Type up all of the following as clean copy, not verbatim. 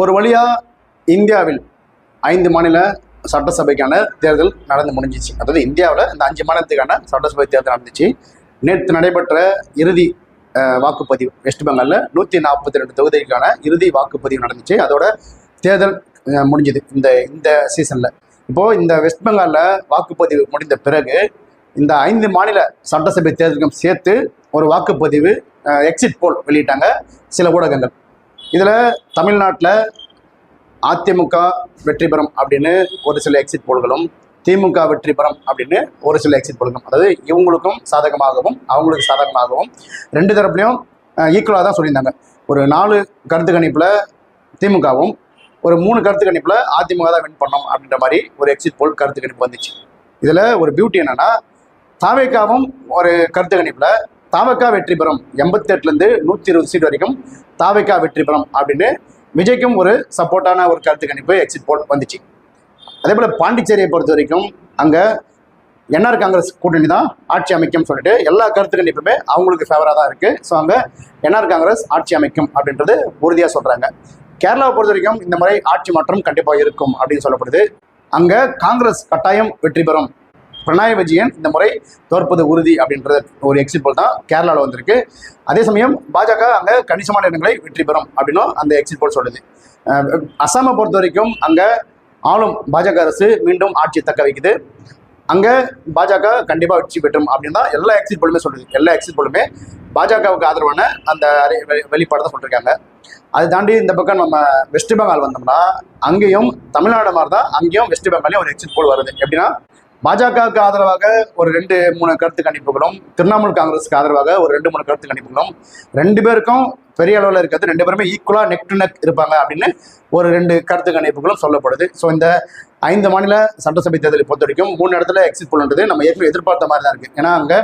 ஒரு வழியாக இந்தியாவில் 5 மாநில சட்டசபைக்கான தேர்தல் நடந்து முடிஞ்சிச்சு. அதாவது இந்தியாவில் இந்த 5 மாநிலத்துக்கான சட்டசபை தேர்தல் நடந்துச்சு. நேற்று நடைபெற்ற இறுதி வாக்குப்பதிவு வெஸ்ட் பெங்காலில் 142 தொகுதிக்கான இறுதி வாக்குப்பதிவு நடந்துச்சு. அதோட தேர்தல் முடிஞ்சுது இந்த சீசனில். இப்போது இந்த வெஸ்ட் பெங்காலில் வாக்குப்பதிவு முடிந்த பிறகு இந்த 5 மாநில சட்டசபை தேர்தலுக்கும் சேர்த்து ஒரு வாக்குப்பதிவு எக்ஸிட் போல் வெளியிட்டாங்க சில ஊடகங்கள். இதில் தமிழ்நாட்டில் அதிமுக வெற்றி பெறும் அப்படின்னு ஒரு சில எக்ஸிட் போல்களும், திமுக வெற்றி பெறும் அப்படின்னு ஒரு சில எக்ஸிட் போல்களும், அதாவது இவங்களுக்கும் சாதகமாகவும் அவங்களுக்கு சாதகமாகவும் 2 தரப்புலையும் ஈக்குவலாக தான் சொல்லியிருந்தாங்க. ஒரு 4 கருத்து கணிப்பில் திமுகவும், ஒரு 3 கருத்து கணிப்பில் அதிமுக தான் வின் பண்ணோம் அப்படின்ற மாதிரி ஒரு எக்ஸிட் போல் கருத்து கணிப்பு வந்துச்சு. இதில் ஒரு பியூட்டி என்னன்னா, தாவேக்காவும் ஒரு கருத்து கணிப்பில் தாவேக்கா வெற்றி பெறும் 88லேருந்து 120 சீட் வரைக்கும் தாவேக்கா வெற்றி பெறும் அப்படின்னு விஜய்க்கும் ஒரு சப்போர்ட்டான ஒரு கருத்து கணிப்பு எக்ஸிட் போல் வந்துச்சு. அதே போல் பாண்டிச்சேரியை பொறுத்த வரைக்கும் அங்கே என்ஆர் காங்கிரஸ் கூட்டணி தான் ஆட்சி அமைக்கும் சொல்லிட்டு எல்லா கருத்து கணிப்புமே அவங்களுக்கு ஃபேவராக தான் இருக்குது. ஸோ அங்கே என்ஆர் காங்கிரஸ் ஆட்சி அமைக்கும் அப்படின்றது உறுதியாக சொல்கிறாங்க. கேரளாவை பொறுத்த வரைக்கும் இந்த முறை ஆட்சி மாற்றம் கண்டிப்பாக இருக்கும் அப்படின்னு சொல்லப்படுது. அங்கே காங்கிரஸ் கட்டாயம் வெற்றி பெறும், பினராயி விஜயன் இந்த முறை தோற்பது உறுதி அப்படின்றது ஒரு எக்ஸிட் போல் தான் கேரளாவில் வந்திருக்கு. அதே சமயம் பாஜக அங்கே கணிசமான இடங்களை வெற்றி பெறும் அப்படின்னும் அந்த எக்ஸிட் போல் சொல்லுது. அசாமை பொறுத்த வரைக்கும் அங்கே ஆளும் பாஜக அரசு மீண்டும் ஆட்சி தக்க வைக்குது. அங்கே பாஜக கண்டிப்பாக வெற்றி பெற்றும் அப்படின்னு தான் எல்லா எக்ஸிட் போலுமே சொல்லுது. எல்லா எக்ஸிட் போலுமே பாஜகவுக்கு ஆதரவான அந்த வெளிப்பாடு தான் சொல்லியிருக்காங்க. அதை தாண்டி இந்த பக்கம் நம்ம வெஸ்ட் பெங்கால் வந்தோம்னா அங்கேயும் தமிழ்நாடு மாதிரி தான் அங்கேயும் வெஸ்ட் பெங்காலையும் ஒரு எக்ஸிட் போல் வருது. எப்படின்னா, பாஜகவுக்கு ஆதரவாக ஒரு 2-3 கருத்து கணிப்புகளும், திரிணாமுல் காங்கிரஸுக்கு ஆதரவாக ஒரு 2-3 கருத்து கணிப்புகளும், 2 பேருக்கும் பெரிய அளவில் இருக்கிறது, 2 பேருமே ஈக்குவலாக நெக் டு நெக் இருப்பாங்க அப்படின்னு ஒரு 2 கருத்து கணிப்புகளும் சொல்லப்படுது. ஸோ இந்த 5 மாநில சட்டசபை தேர்தலை பொறுத்த வரைக்கும் 3 இடத்துல எக்ஸிட் போல்ன்றது நம்ம ஏற்கனவே எதிர்பார்த்த மாதிரி தான் இருக்குது. ஏன்னா அங்கே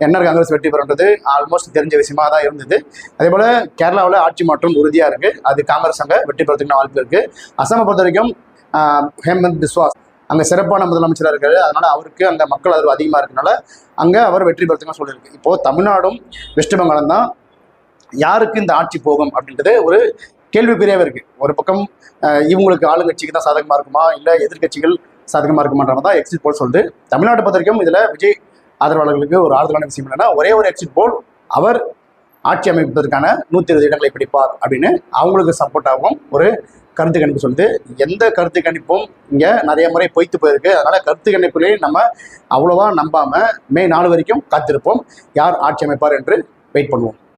என்ஆர் காங்கிரஸ் வெற்றி பெறுன்றது ஆல்மோஸ்ட் தெரிஞ்ச விஷயமா தான் இருந்தது. அதே போல் கேரளாவில் ஆட்சி மாற்றம் உறுதியாக இருக்குது. அது காங்கிரஸ் அங்கே வெற்றி பெறதுக்கு வாய்ப்பு இருக்குது. அசாமை பொறுத்த வரைக்கும் ஹேமந்த் பிஸ்வாஸ் அங்கே சிறப்பான முதலமைச்சராக இருக்காரு. அதனால் அவருக்கு அந்த மக்கள் ஆதரவு அதிகமாக இருக்கனால அங்கே அவர் வெற்றி பெறத்துக்கு சொல்லியிருக்கு. இப்போது தமிழ்நாடும் வெஸ்ட் பெங்காலும் தான் யாருக்கு இந்த ஆட்சி போகும் அப்படின்றது ஒரு கேள்விக்குறியாகவே இருக்குது. ஒரு பக்கம் இவங்களுக்கு ஆளுங்கட்சிக்கு தான் சாதகமாக இருக்குமா, இல்லை எதிர்கட்சிகள் சாதகமாக இருக்குமான்ற தான் எக்ஸிட் போல் சொல்லுது. தமிழ்நாட்டை பொறுத்த வரைக்கும் இதில் விஜய் ஆதரவாளர்களுக்கு ஒரு ஆறுதலான விஷயம் என்னன்னா, ஒரே ஒரு எக்ஸிட் போல் அவர் ஆட்சி அமைப்பதற்கான 120 இடங்களை பிடிப்பார் அப்படின்னு அவங்களுக்கு சப்போர்ட்டாகவும் ஒரு கருத்து கணிப்பு சொல்லுது. எந்த கருத்து கணிப்பும் இங்கே நிறைய முறை பொய்த்து போயிருக்கு. அதனால் கருத்து கணிப்புலேயே நம்ம அவ்வளோவா நம்பாமல் மே 4 வரைக்கும் காத்திருப்போம். யார் ஆட்சி அமைப்பார் என்று வெயிட் பண்ணுவோம்.